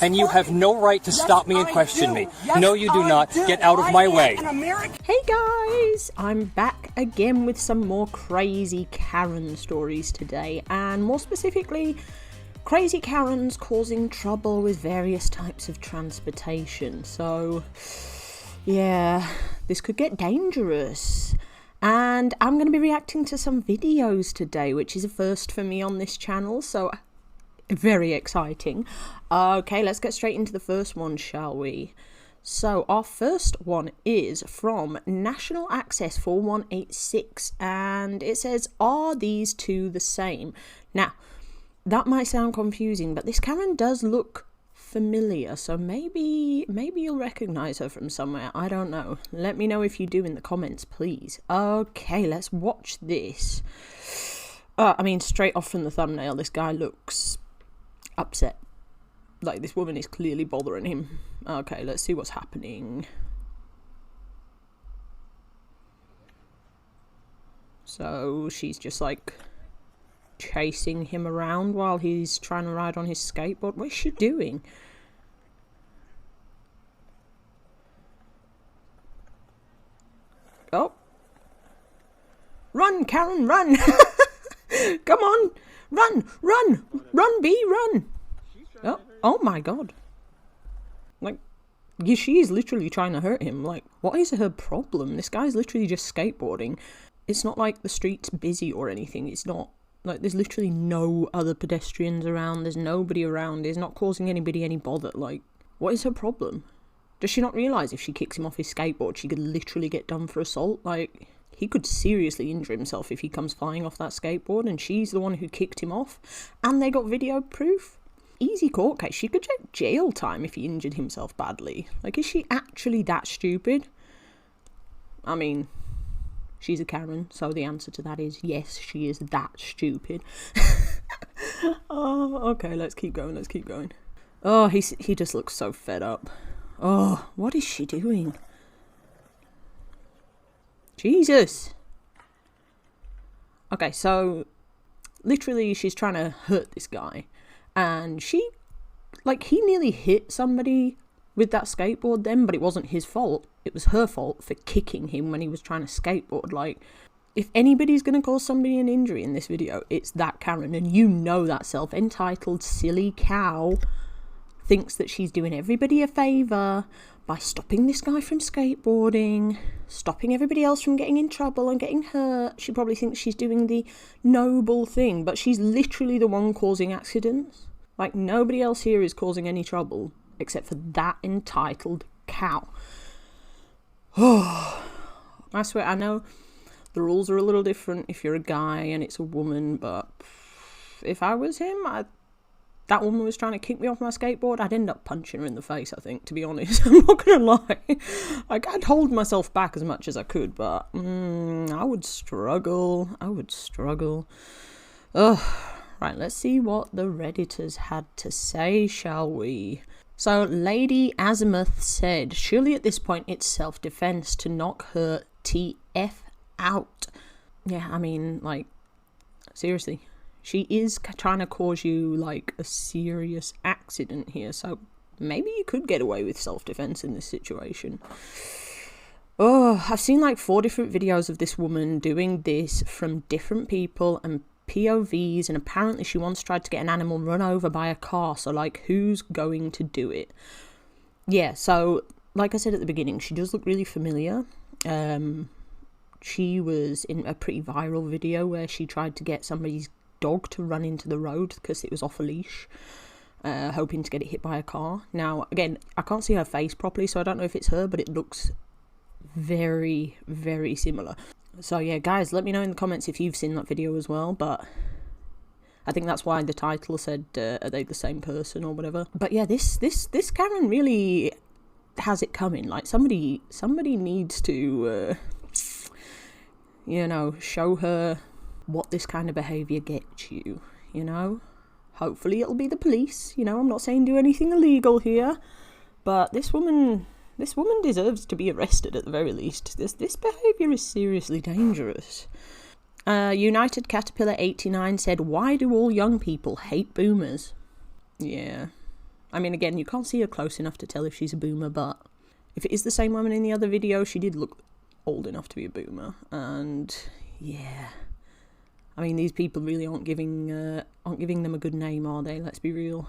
And you have no right to stop me and question me. No, you do not. Get out of my way. Hey guys! I'm back again with some more crazy Karen stories today, and more specifically, crazy Karens causing trouble with various types of transportation. So, yeah, this could get dangerous. And I'm going to be reacting to some videos today, which is a first for me on this channel, so very exciting. Okay, let's get straight into the first one, shall we? So our first one is from National Access 4186, and it says, are these two the same? Now, that might sound confusing, but this Karen does look familiar, so maybe you'll recognize her from somewhere. I don't know. Let me know if you do in the comments, please. Okay, let's watch this. I mean, straight off from the thumbnail, this guy looks upset. Like, this woman is clearly bothering him. Okay, let's see what's happening. So she's just like chasing him around while he's trying to ride on his skateboard. What is she doing? Oh. Run, Karen, run! Come on! Run! Run! Run, B, run! Oh my god. Like, yeah, she is literally trying to hurt him. Like, what is her problem? This guy's literally just skateboarding. It's not like the street's busy or anything. It's not, like, there's literally no other pedestrians around. There's nobody around. He's not causing anybody any bother. Like, what is her problem? Does she not realise if she kicks him off his skateboard, she could literally get done for assault? Like, he could seriously injure himself if he comes flying off that skateboard, and she's the one who kicked him off. And they got video proof. Easy court case. She could get jail time if he injured himself badly. Like, is she actually that stupid? I mean, she's a Karen, so the answer to that is yes, she is that stupid. Oh, okay, let's keep going, let's keep going. Oh, he just looks so fed up. Oh, what is she doing? Jesus. Okay, so literally she's trying to hurt this guy. And she, like, he nearly hit somebody with that skateboard then, but it wasn't his fault. It was her fault for kicking him when he was trying to skateboard. Like, if anybody's going to cause somebody an injury in this video, it's that Karen. And you know that self-entitled silly cow thinks that she's doing everybody a favour by stopping this guy from skateboarding, stopping everybody else from getting in trouble and getting hurt. She probably thinks she's doing the noble thing, but she's literally the one causing accidents. Like, nobody else here is causing any trouble except for that entitled cow. Oh, I swear, I know the rules are a little different if you're a guy and it's a woman, but if I was him, that woman was trying to kick me off my skateboard, I'd end up punching her in the face, I think, to be honest. I'm not gonna lie. Like, I'd hold myself back as much as I could, but I would struggle. Ugh. Right, let's see what the Redditors had to say, shall we? So, Lady Azimuth said, surely at this point it's self-defense to knock her TF out. Yeah, I mean, like, seriously. She is trying to cause you, like, a serious accident here, so maybe you could get away with self-defense in this situation. Oh, I've seen, like, 4 different videos of this woman doing this from different people and POVs, and apparently she once tried to get an animal run over by a car, so, like, who's going to do it? Yeah, so, like I said at the beginning, she does look really familiar. She was in a pretty viral video where she tried to get somebody's dog to run into the road because it was off a leash, hoping to get it hit by a car. Now, again, I can't see her face properly, so I don't know if it's her, but it looks very, very similar. So yeah, guys, let me know in the comments if you've seen that video as well, but I think that's why the title said, are they the same person or whatever. But yeah, this Karen really has it coming. Like, somebody needs to, you know, show her what this kind of behaviour gets you, you know? Hopefully it'll be the police, you know, I'm not saying do anything illegal here, but this woman deserves to be arrested at the very least. This behaviour is seriously dangerous. United Caterpillar 89 said, why do all young people hate boomers? Yeah, I mean, again, you can't see her close enough to tell if she's a boomer, but if it is the same woman in the other video, she did look old enough to be a boomer. And yeah, I mean, these people really aren't giving them a good name, are they? Let's be real.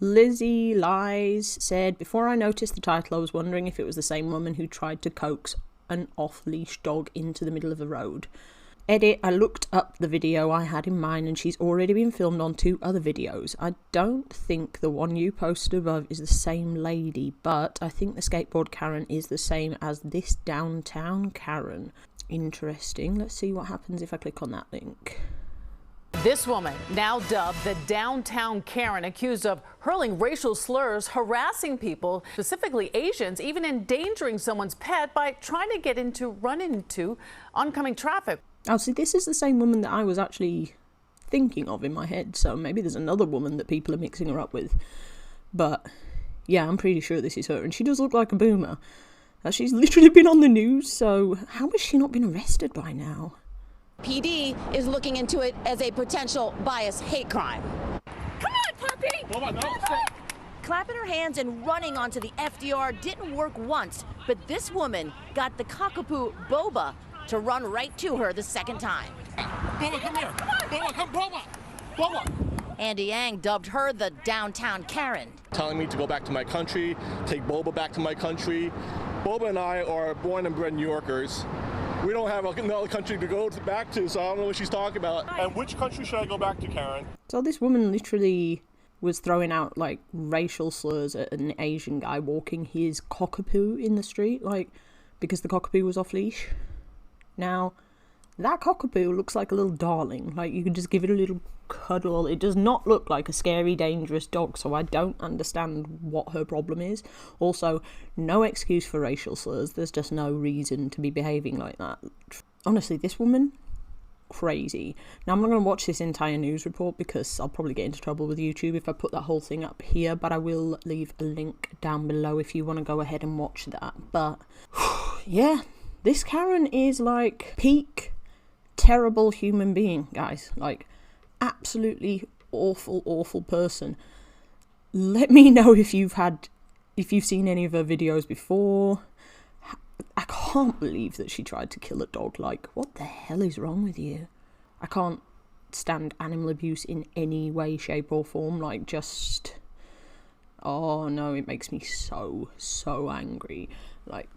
Lizzie Lies said, before I noticed the title, I was wondering if it was the same woman who tried to coax an off-leash dog into the middle of the road. Edit, I looked up the video I had in mind and she's already been filmed on 2 other videos. I don't think the one you posted above is the same lady, but I think the skateboard Karen is the same as this downtown Karen. Interesting. Let's see what happens if I click on that link. This woman, now dubbed the downtown Karen, accused of hurling racial slurs, harassing people, specifically Asians, even endangering someone's pet by trying to run into oncoming traffic. Oh, see, this is the same woman that I was actually thinking of in my head, so maybe there's another woman that people are mixing her up with. But yeah, I'm pretty sure this is her, and she does look like a boomer. She's literally been on the news, so how has she not been arrested by now? PD is looking into it as a potential bias hate crime. Come on, puppy! Oh my God. Clapping her hands and running onto the FDR didn't work once, but this woman got the cockapoo Boba to run right to her the second time. Boba, come here. Boba, come, Boba. Boba. Andy Yang dubbed her the downtown Karen. Telling me to go back to my country, take Boba back to my country. Boba and I are born and bred New Yorkers. We don't have another country to go back to, so I don't know what she's talking about. And which country should I go back to, Karen? So this woman literally was throwing out, like, racial slurs at an Asian guy walking his cockapoo in the street, like, because the cockapoo was off leash. Now, that cockapoo looks like a little darling. Like, you could just give it a little cuddle. It does not look like a scary, dangerous dog, so I don't understand what her problem is. Also, no excuse for racial slurs. There's just no reason to be behaving like that. Honestly, this woman, crazy. Now, I'm not going to watch this entire news report because I'll probably get into trouble with YouTube if I put that whole thing up here, but I will leave a link down below if you want to go ahead and watch that. But, yeah, this Karen is like peak terrible human being, guys. Like, absolutely awful person. Let me know if you've seen any of her videos before. I can't believe that she tried to kill a dog. Like, what the hell is wrong with you? I can't stand animal abuse in any way, shape or form. Like, just, oh no, it makes me so angry. Like,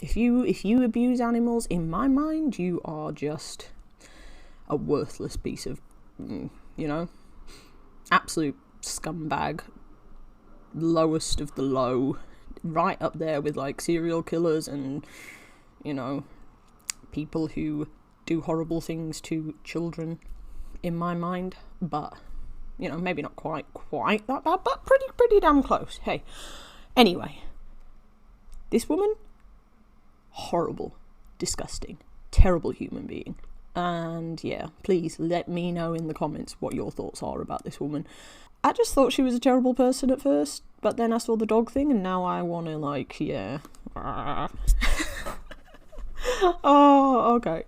if you abuse animals, in my mind, you are just a worthless piece of, you know, absolute scumbag, lowest of the low, right up there with, like, serial killers and, you know, people who do horrible things to children, in my mind. But, you know, maybe not quite that bad, but pretty damn close. Hey, anyway, this woman, horrible, disgusting, terrible human being. And yeah, please let me know in the comments what your thoughts are about this woman. I just thought she was a terrible person at first, but then I saw the dog thing and now I want to, like, yeah. Oh, okay.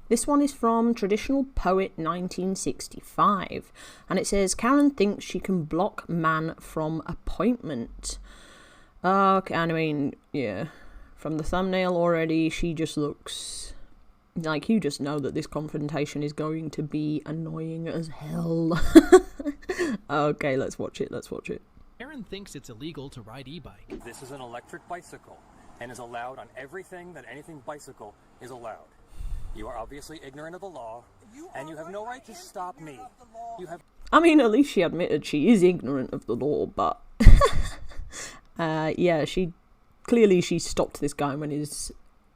This one is from Traditional Poet 1965, and it says, Karen thinks she can block man from appointment. Okay, I mean, yeah, from the thumbnail already, she just looks like, you just know that this confrontation is going to be annoying as hell. Okay, let's watch it. Karen thinks it's illegal to ride e-bike. This is an electric bicycle and is allowed on everything that anything bicycle is allowed. You are obviously ignorant of the law, and you have no right to stop me. I mean, at least she admitted she is ignorant of the law, but yeah, she stopped this guy when he's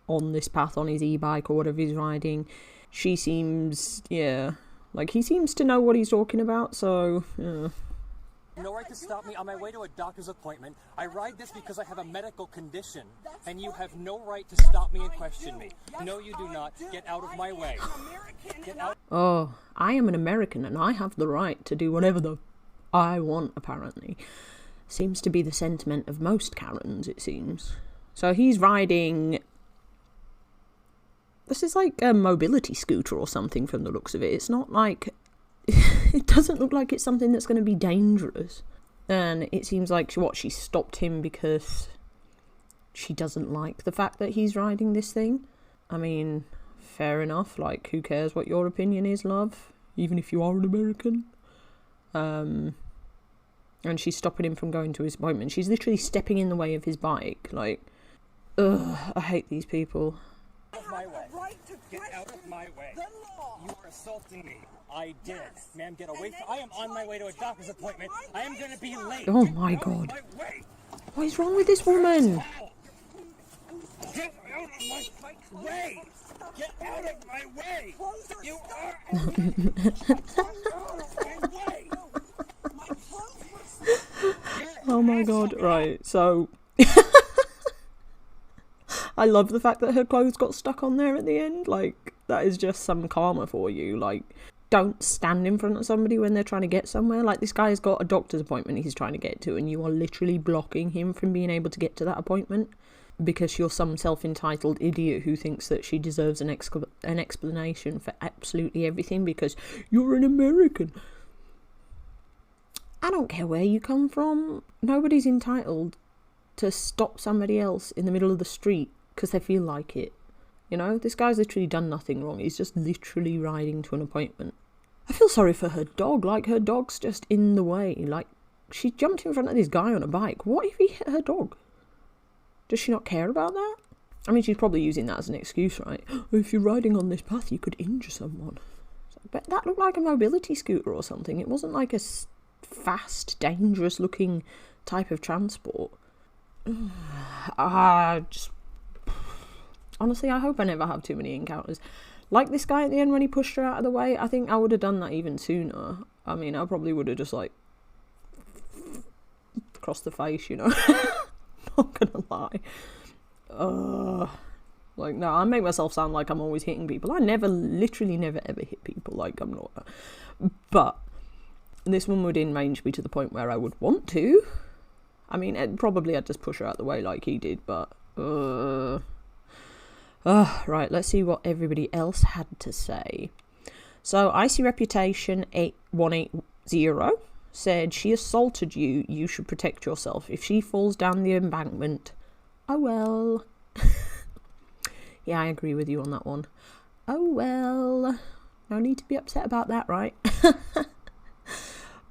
on this path on his e-bike or whatever he's riding. She seems, yeah, like, he seems to know what he's talking about, so yeah. No right to stop me on my way to a doctor's appointment. I ride this because I have a medical condition, and you have no right to stop me and question me. No, you do not. Get out of my way. Get out. Oh, I am an American and I have the right to do whatever the I want, apparently. Seems to be the sentiment of most Karens, it seems. So he's riding, this is like a mobility scooter or something from the looks of it. It's not like it doesn't look like it's something that's going to be dangerous. And it seems like she stopped him because she doesn't like the fact that he's riding this thing. I mean, fair enough. Like, who cares what your opinion is, love? Even if you are an American. And she's stopping him from going to his appointment. She's literally stepping in the way of his bike. Like, ugh, I hate these people. Out of my way. Get out of my way. You are assaulting me. I did. Ma'am, get away from... I am on my way to a doctor's appointment. I am going to be late. Oh my god. What is wrong with this woman? Get out of my way! Get out of my way! You are out of my way! Oh my god, right, so... I love the fact that her clothes got stuck on there at the end. Like, that is just some karma for you. Like, don't stand in front of somebody when they're trying to get somewhere. Like, this guy's got a doctor's appointment he's trying to get to, and you are literally blocking him from being able to get to that appointment because you're some self-entitled idiot who thinks that she deserves an explanation for absolutely everything because you're an American. I don't care where you come from. Nobody's entitled to stop somebody else in the middle of the street because they feel like it. You know, this guy's literally done nothing wrong. He's just literally riding to an appointment. I feel sorry for her dog. Like, her dog's just in the way. Like, she jumped in front of this guy on a bike. What if he hit her dog? Does she not care about that? I mean, she's probably using that as an excuse, right? If you're riding on this path, you could injure someone. But that looked like a mobility scooter or something. It wasn't like a fast, dangerous-looking type of transport. Honestly, I hope I never have too many encounters. Like this guy at the end when he pushed her out of the way, I think I would have done that even sooner. I mean, I probably would have just, like, crossed the face, you know? Not gonna lie. Like, no, I make myself sound like I'm always hitting people. I literally never ever hit people. Like, I'm not. But this one would enrage me to the point where I would want to. I mean, probably I'd just push her out the way like he did, but... right, let's see what everybody else had to say. So, Icy Reputation 8180 said, she assaulted you, you should protect yourself. If she falls down the embankment, oh well. Yeah, I agree with you on that one. Oh well. No need to be upset about that, right?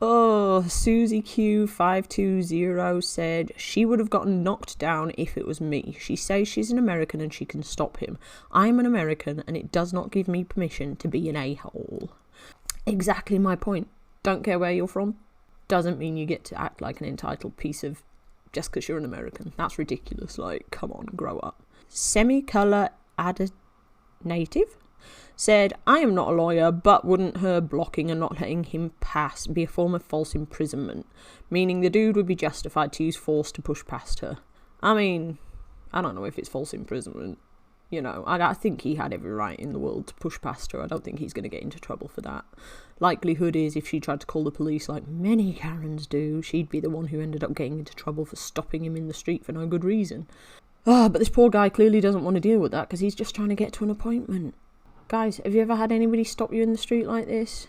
Oh, Susie Q520 said, she would have gotten knocked down if it was me. She says she's an American and she can stop him. I'm an American and it does not give me permission to be an a-hole. Exactly my point. Don't care where you're from. Doesn't mean you get to act like an entitled piece of... just because you're an American. That's ridiculous. Like, come on, grow up. Semicolor Added Native said, I am not a lawyer, but wouldn't her blocking and not letting him pass be a form of false imprisonment? Meaning the dude would be justified to use force to push past her. I mean, I don't know if it's false imprisonment. You know, I think he had every right in the world to push past her. I don't think he's going to get into trouble for that. Likelihood is if she tried to call the police like many Karens do, she'd be the one who ended up getting into trouble for stopping him in the street for no good reason. But this poor guy clearly doesn't want to deal with that because he's just trying to get to an appointment. Guys, have you ever had anybody stop you in the street like this?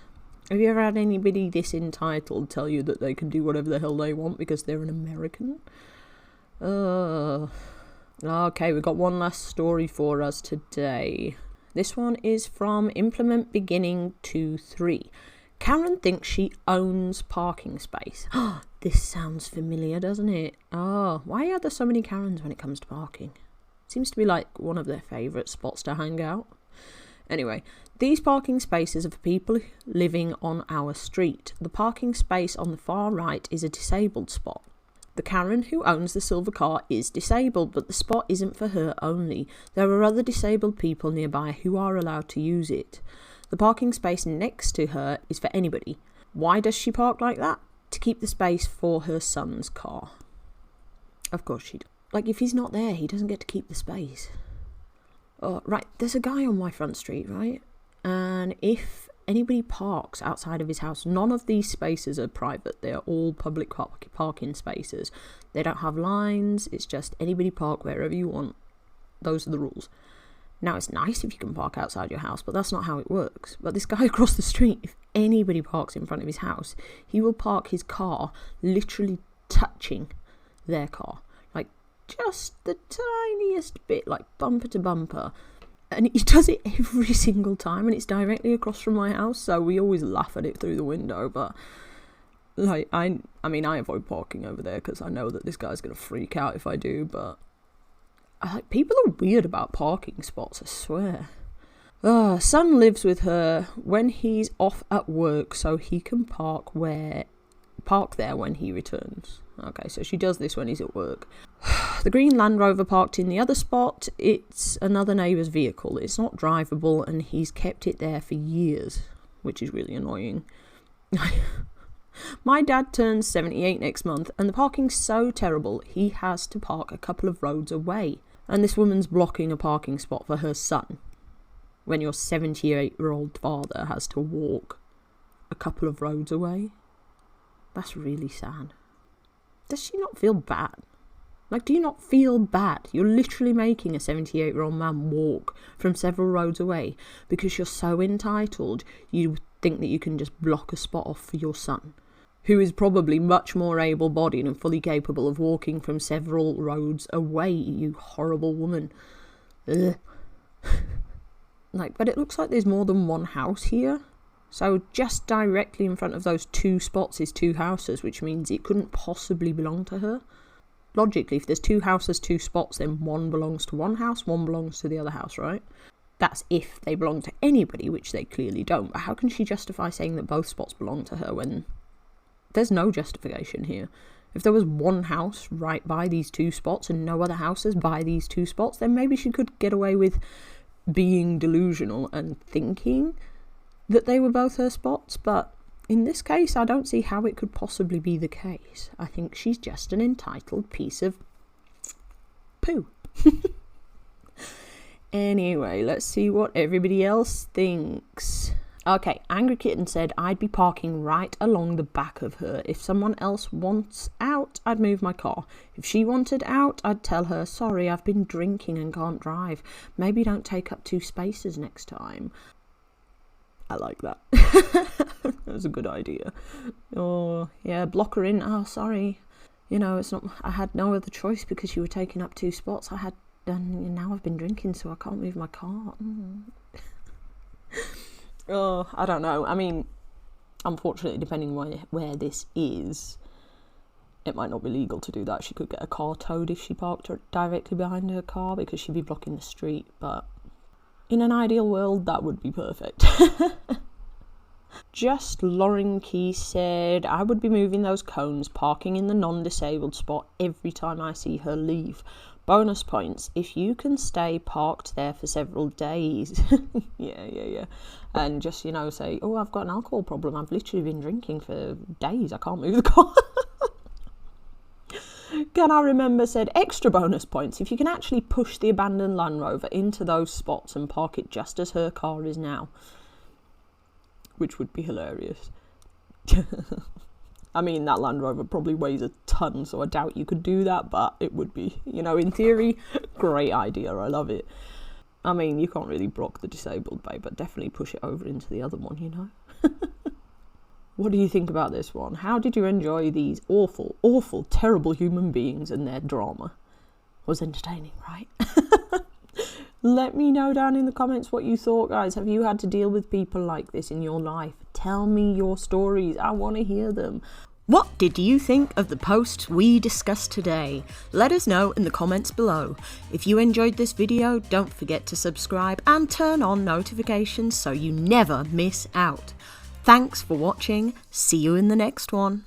Have you ever had anybody this entitled tell you that they can do whatever the hell they want because they're an American? Okay, we've got one last story for us today. This one is from Implement Beginning 2-3. Karen thinks she owns parking space. This sounds familiar, doesn't it? Oh, why are there so many Karens when it comes to parking? Seems to be like one of their favourite spots to hang out. Anyway, these parking spaces are for people living on our street. The parking space on the far right is a disabled spot. The Karen who owns the silver car is disabled, but the spot isn't for her only. There are other disabled people nearby who are allowed to use it. The parking space next to her is for anybody. Why does she park like that? To keep the space for her son's car. Of course she does. Like, if he's not there, he doesn't get to keep the space. Oh, right, there's a guy on my front street, right? And if anybody parks outside of his house, none of these spaces are private. They're all public parking spaces. They don't have lines. It's just anybody park wherever you want. Those are the rules. Now, it's nice if you can park outside your house, but that's not how it works. But this guy across the street, if anybody parks in front of his house, he will park his car literally touching their car. Like, just the tiniest bit, like bumper to bumper. And he does it every single time, and it's directly across from my house, so we always laugh at it through the window. But, like, I mean, I avoid parking over there because I know that this guy's going to freak out if I do, but people are weird about parking spots, I swear. Son lives with her when he's off at work so he can park there when he returns. Okay, so she does this when he's at work. The green Land Rover parked in the other spot. It's another neighbour's vehicle. It's not drivable and he's kept it there for years, which is really annoying. My dad turns 78 next month and the parking's so terrible he has to park a couple of roads away. And this woman's blocking a parking spot for her son when your 78-year-old father has to walk a couple of roads away. That's really sad. Does she not feel bad? Like, do you not feel bad? You're literally making a 78-year-old man walk from several roads away because you're so entitled you think that you can just block a spot off for your son, who is probably much more able-bodied and fully capable of walking from several roads away, you horrible woman. Ugh. But it looks like there's more than one house here. So just directly in front of those two spots is two houses, which means it couldn't possibly belong to her. Logically, if there's two houses, two spots, then one belongs to one house, one belongs to the other house, right? That's if they belong to anybody, which they clearly don't. But how can she justify saying that both spots belong to her when there's no justification here? If there was one house right by these two spots and no other houses by these two spots, then maybe she could get away with being delusional and thinking that they were both her spots. But in this case, I don't see how it could possibly be the case. I think she's just an entitled piece of poo. Anyway, let's see what everybody else thinks. Okay, Angry Kitten said, I'd be parking right along the back of her. If someone else wants out, I'd move my car. If she wanted out, I'd tell her, sorry, I've been drinking and can't drive. Maybe don't take up 2 spaces next time. I like that. That's a good idea. Oh, yeah, block her in. Oh, sorry. You know, it's not. I had no other choice because you were taking up 2 spots. Now I've been drinking, so I can't move my car. Oh, I don't know. I mean, unfortunately, depending where this is, it might not be legal to do that. She could get a car towed if she parked directly behind her car because she'd be blocking the street. But in an ideal world, that would be perfect. Just Lauren Key said, I would be moving those cones, parking in the non-disabled spot every time I see her leave. Bonus points if you can stay parked there for several days. Yeah. And just, say, oh, I've got an alcohol problem. I've literally been drinking for days. I can't move the car. Can I Remember said, extra bonus points if you can actually push the abandoned Land Rover into those spots and park it just as her car is now. Which would be hilarious. I mean, that Land Rover probably weighs a ton, so I doubt you could do that, but it would be, in theory, great idea. I love it. I mean, you can't really block the disabled bay, but definitely push it over into the other one, What do you think about this one? How did you enjoy these awful, awful, terrible human beings and their drama? Was entertaining, right? Let me know down in the comments what you thought, guys. Have you had to deal with people like this in your life? Tell me your stories. I want to hear them. What did you think of the posts we discussed today? Let us know in the comments below. If you enjoyed this video, don't forget to subscribe and turn on notifications so you never miss out. Thanks for watching. See you in the next one.